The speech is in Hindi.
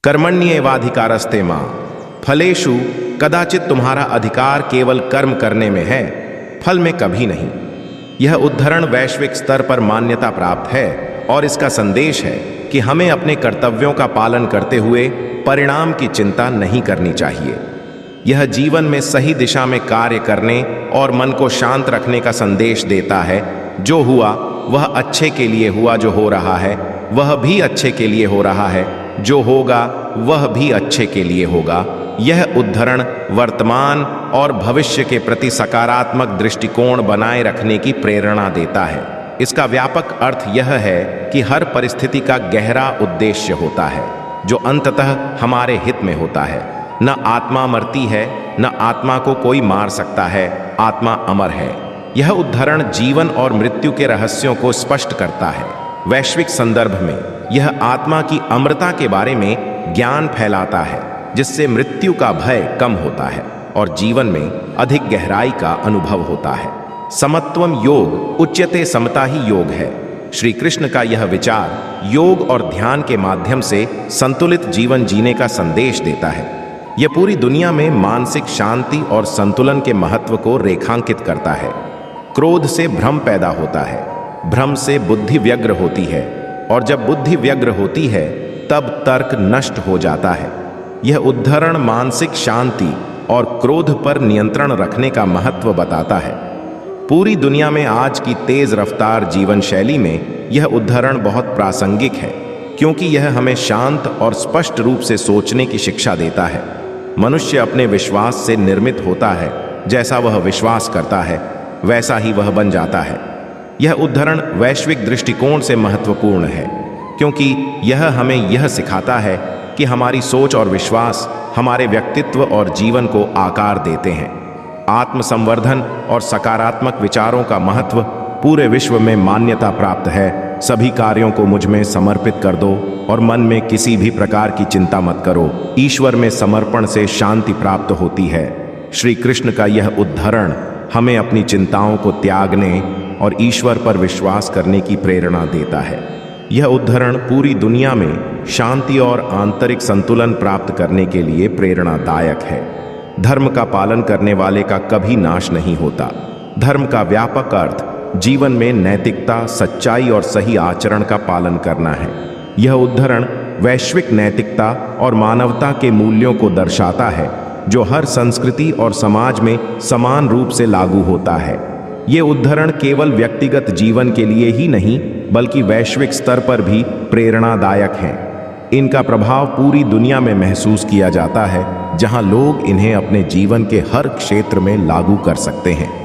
कर्मण्येवाधिकारस्ते मां फलेषु कदाचित। तुम्हारा अधिकार केवल कर्म करने में है, फल में कभी नहीं। यह उद्धरण वैश्विक स्तर पर मान्यता प्राप्त है और इसका संदेश है कि हमें अपने कर्तव्यों का पालन करते हुए परिणाम की चिंता नहीं करनी चाहिए। यह जीवन में सही दिशा में कार्य करने और मन को शांत रखने का संदेश देता है। जो हुआ वह अच्छे के लिए हुआ, जो हो रहा है वह भी अच्छे के लिए हो रहा है, जो होगा वह भी अच्छे के लिए होगा। यह उद्धरण वर्तमान और भविष्य के प्रति सकारात्मक दृष्टिकोण बनाए रखने की प्रेरणा देता है। इसका व्यापक अर्थ यह है कि हर परिस्थिति का गहरा उद्देश्य होता है जो अंततः हमारे हित में होता है। न आत्मा मरती है, न आत्मा को कोई मार सकता है, आत्मा अमर है। यह उद्धरण जीवन और मृत्यु के रहस्यों को स्पष्ट करता है। वैश्विक संदर्भ में यह आत्मा की अमरता के बारे में ज्ञान फैलाता है, जिससे मृत्यु का भय कम होता है और जीवन में अधिक गहराई का अनुभव होता है। समत्वम योग उच्यते, समता ही योग है। श्री कृष्ण का यह विचार योग और ध्यान के माध्यम से संतुलित जीवन जीने का संदेश देता है। यह पूरी दुनिया में मानसिक शांति और संतुलन के महत्व को रेखांकित करता है। क्रोध से भ्रम पैदा होता है, भ्रम से बुद्धि व्यग्र होती है और जब बुद्धि व्यग्र होती है तब तर्क नष्ट हो जाता है। यह उद्धरण मानसिक शांति और क्रोध पर नियंत्रण रखने का महत्व बताता है। पूरी दुनिया में आज की तेज रफ्तार जीवन शैली में यह उद्धरण बहुत प्रासंगिक है, क्योंकि यह हमें शांत और स्पष्ट रूप से सोचने की शिक्षा देता है। मनुष्य अपने विश्वास से निर्मित होता है, जैसा वह विश्वास करता है वैसा ही वह बन जाता है। यह उद्धरण वैश्विक दृष्टिकोण से महत्वपूर्ण है, क्योंकि यह हमें यह सिखाता है कि हमारी सोच और विश्वास हमारे व्यक्तित्व और जीवन को आकार देते हैं। आत्मसंवर्धन और सकारात्मक विचारों का महत्व पूरे विश्व में मान्यता प्राप्त है। सभी कार्यों को मुझ में समर्पित कर दो और मन में किसी भी प्रकार की चिंता मत करो। ईश्वर में समर्पण से शांति प्राप्त होती है। श्री कृष्ण का यह उद्धरण हमें अपनी चिंताओं को त्यागने और ईश्वर पर विश्वास करने की प्रेरणा देता है। यह उद्धरण पूरी दुनिया में शांति और आंतरिक संतुलन प्राप्त करने के लिए प्रेरणादायक है। धर्म का पालन करने वाले का कभी नाश नहीं होता। धर्म का व्यापक अर्थ जीवन में नैतिकता, सच्चाई और सही आचरण का पालन करना है। यह उद्धरण वैश्विक नैतिकता और मानवता के मूल्यों को दर्शाता है, जो हर संस्कृति और समाज में समान रूप से लागू होता है। ये उद्धरण केवल व्यक्तिगत जीवन के लिए ही नहीं, बल्कि वैश्विक स्तर पर भी प्रेरणादायक हैं। इनका प्रभाव पूरी दुनिया में महसूस किया जाता है, जहां लोग इन्हें अपने जीवन के हर क्षेत्र में लागू कर सकते हैं।